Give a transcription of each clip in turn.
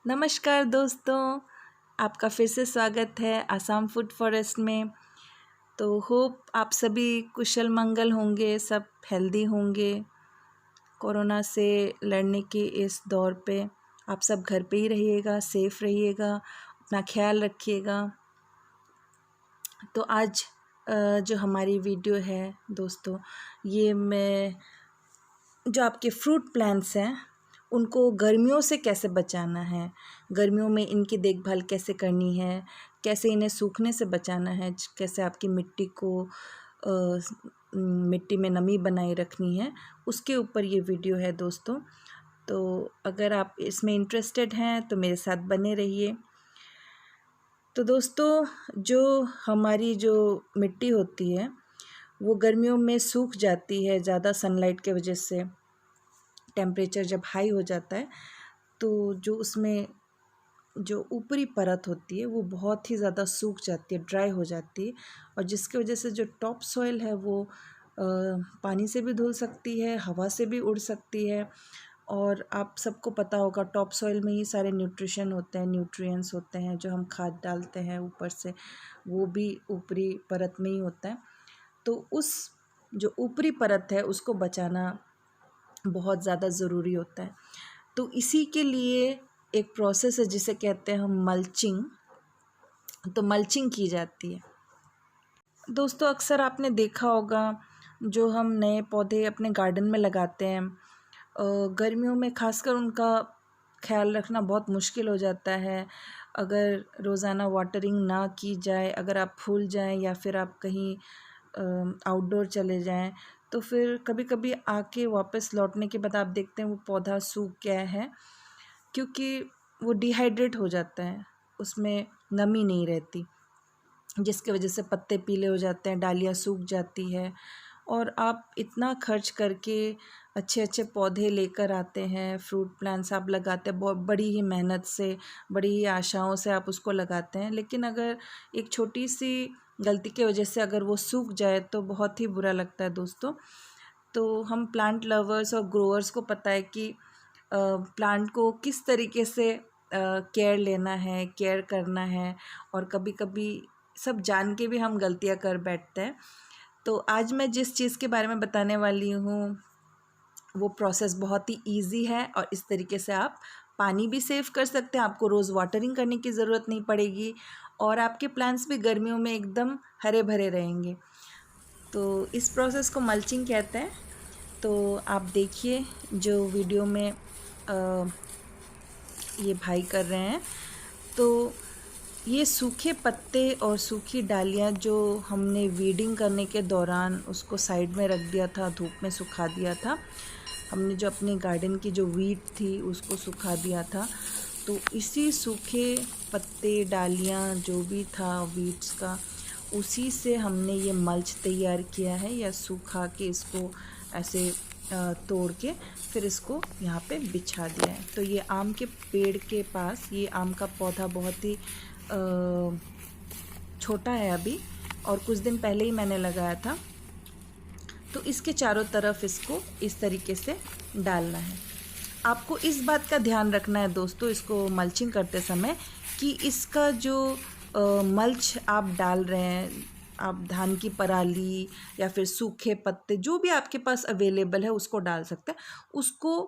नमस्कार दोस्तों, आपका फिर से स्वागत है आसाम फूड फॉरेस्ट में। तो होप आप सभी कुशल मंगल होंगे, सब हेल्दी होंगे। कोरोना से लड़ने के इस दौर पे आप सब घर पे ही रहिएगा, सेफ रहिएगा, अपना ख्याल रखिएगा। तो आज जो हमारी वीडियो है दोस्तों, ये मैं जो आपके फ्रूट प्लांट्स हैं उनको गर्मियों से कैसे बचाना है, गर्मियों में इनकी देखभाल कैसे करनी है, कैसे इन्हें सूखने से बचाना है, कैसे आपकी मिट्टी को मिट्टी में नमी बनाए रखनी है, उसके ऊपर ये वीडियो है दोस्तों। तो अगर आप इसमें इंटरेस्टेड हैं तो मेरे साथ बने रहिए। तो दोस्तों, जो हमारी जो मिट्टी होती है वो गर्मियों में सूख जाती है, ज़्यादा सनलाइट के वजह से टेम्परेचर जब हाई हो जाता है तो जो उसमें जो ऊपरी परत होती है वो बहुत ही ज़्यादा सूख जाती है, ड्राई हो जाती है, और जिसकी वजह से जो टॉप सॉइल है वो पानी से भी धुल सकती है, हवा से भी उड़ सकती है। और आप सबको पता होगा टॉप सॉइल में ही सारे न्यूट्रिशन होते हैं, न्यूट्रिएंट्स होते हैं, जो हम खाद डालते हैं ऊपर से वो भी ऊपरी परत में ही होता है। तो उस जो ऊपरी परत है उसको बचाना बहुत ज़्यादा ज़रूरी होता है। तो इसी के लिए एक प्रोसेस है जिसे कहते हैं हम मल्चिंग। तो मल्चिंग की जाती है दोस्तों। अक्सर आपने देखा होगा जो हम नए पौधे अपने गार्डन में लगाते हैं, गर्मियों में खासकर उनका ख्याल रखना बहुत मुश्किल हो जाता है। अगर रोज़ाना वाटरिंग ना की जाए, अगर आप भूल जाएं या फिर आप कहीं आउटडोर चले जाएं, तो फिर कभी कभी आके वापस लौटने के बाद आप देखते हैं वो पौधा सूख गया है, क्योंकि वो डिहाइड्रेट हो जाता है, उसमें नमी नहीं रहती, जिसकी वजह से पत्ते पीले हो जाते हैं, डालियाँ सूख जाती है। और आप इतना खर्च करके अच्छे अच्छे पौधे लेकर आते हैं, फ्रूट प्लांट्स आप लगाते हैं, बहुत बड़ी ही मेहनत से, बड़ी ही आशाओं से आप उसको लगाते हैं, लेकिन अगर एक छोटी सी गलती की वजह से अगर वो सूख जाए तो बहुत ही बुरा लगता है दोस्तों। तो हम प्लांट लवर्स और ग्रोअर्स को पता है कि प्लांट को किस तरीके से केयर लेना है, केयर करना है, और कभी कभी सब जान के भी हम गलतियां कर बैठते हैं। तो आज मैं जिस चीज़ के बारे में बताने वाली हूँ वो प्रोसेस बहुत ही इजी है, और इस तरीके से आप पानी भी सेव कर सकते हैं, आपको रोज़ वाटरिंग करने की ज़रूरत नहीं पड़ेगी, और आपके प्लांट्स भी गर्मियों में एकदम हरे भरे रहेंगे। तो इस प्रोसेस को मल्चिंग कहते हैं। तो आप देखिए जो वीडियो में ये भाई कर रहे हैं, तो ये सूखे पत्ते और सूखी डालियाँ जो हमने वीडिंग करने के दौरान उसको साइड में रख दिया था, धूप में सुखा दिया था, हमने जो अपने गार्डन की जो वीड थी उसको सुखा दिया था, तो इसी सूखे पत्ते डालियाँ जो भी था वीड्स का, उसी से हमने ये मल्च तैयार किया है, या सूखा के इसको ऐसे तोड़ के फिर इसको यहाँ पे बिछा दिया है। तो ये आम के पेड़ के पास, ये आम का पौधा बहुत ही छोटा है अभी, और कुछ दिन पहले ही मैंने लगाया था। तो इसके चारों तरफ इसको इस तरीके से डालना है। आपको इस बात का ध्यान रखना है दोस्तों, इसको मल्चिंग करते समय, कि इसका जो मल्च आप डाल रहे हैं, आप धान की पराली या फिर सूखे पत्ते जो भी आपके पास अवेलेबल है उसको डाल सकते हैं, उसको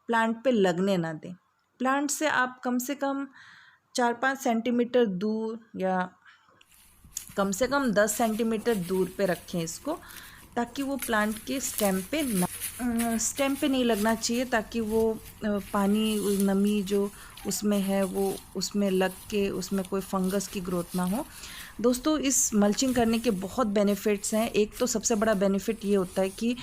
प्लांट पे लगने ना दें। प्लांट से आप कम से कम 4-5 सेंटीमीटर दूर, या कम से कम 10 सेंटीमीटर दूर पे रखें इसको, ताकि वो प्लांट के स्टेम पे नहीं लगना चाहिए, ताकि वो पानी नमी जो उसमें है वो उसमें लग के उसमें कोई फंगस की ग्रोथ ना हो। दोस्तों, इस मल्चिंग करने के बहुत बेनिफिट्स हैं। एक तो सबसे बड़ा बेनिफिट ये होता है कि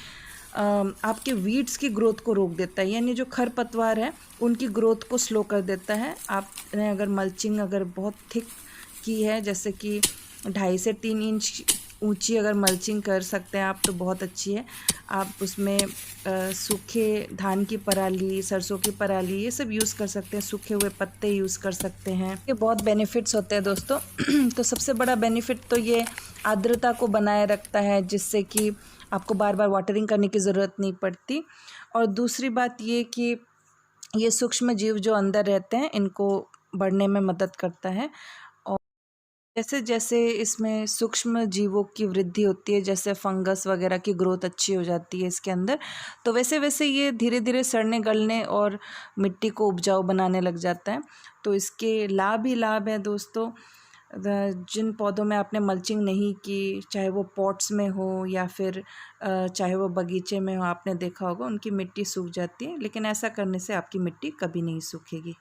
आपके वीड्स की ग्रोथ को रोक देता है, यानी जो खरपतवार है उनकी ग्रोथ को स्लो कर देता है। आपने अगर मल्चिंग अगर बहुत थिक की है, जैसे कि 2.5 से 3 इंच ऊंची अगर मल्चिंग कर सकते हैं आप, तो बहुत अच्छी है। आप उसमें सूखे धान की पराली, सरसों की पराली, ये सब यूज़ कर सकते हैं, सूखे हुए पत्ते यूज़ कर सकते हैं। ये बहुत बेनिफिट्स होते हैं दोस्तों। तो सबसे बड़ा बेनिफिट तो ये आर्द्रता को बनाए रखता है, जिससे कि आपको बार बार वाटरिंग करने की ज़रूरत नहीं पड़ती। और दूसरी बात ये कि ये सूक्ष्म जीव जो अंदर रहते हैं इनको बढ़ने में मदद करता है। और जैसे जैसे इसमें सूक्ष्म जीवों की वृद्धि होती है, जैसे फंगस वगैरह की ग्रोथ अच्छी हो जाती है इसके अंदर, तो वैसे वैसे ये धीरे धीरे सड़ने गलने और मिट्टी को उपजाऊ बनाने लग जाता है। तो इसके लाभ ही लाभ है दोस्तों। जिन पौधों में आपने मल्चिंग नहीं की, चाहे वो पॉट्स में हो या फिर चाहे वो बगीचे में हो, आपने देखा होगा उनकी मिट्टी सूख जाती है, लेकिन ऐसा करने से आपकी मिट्टी कभी नहीं सूखेगी।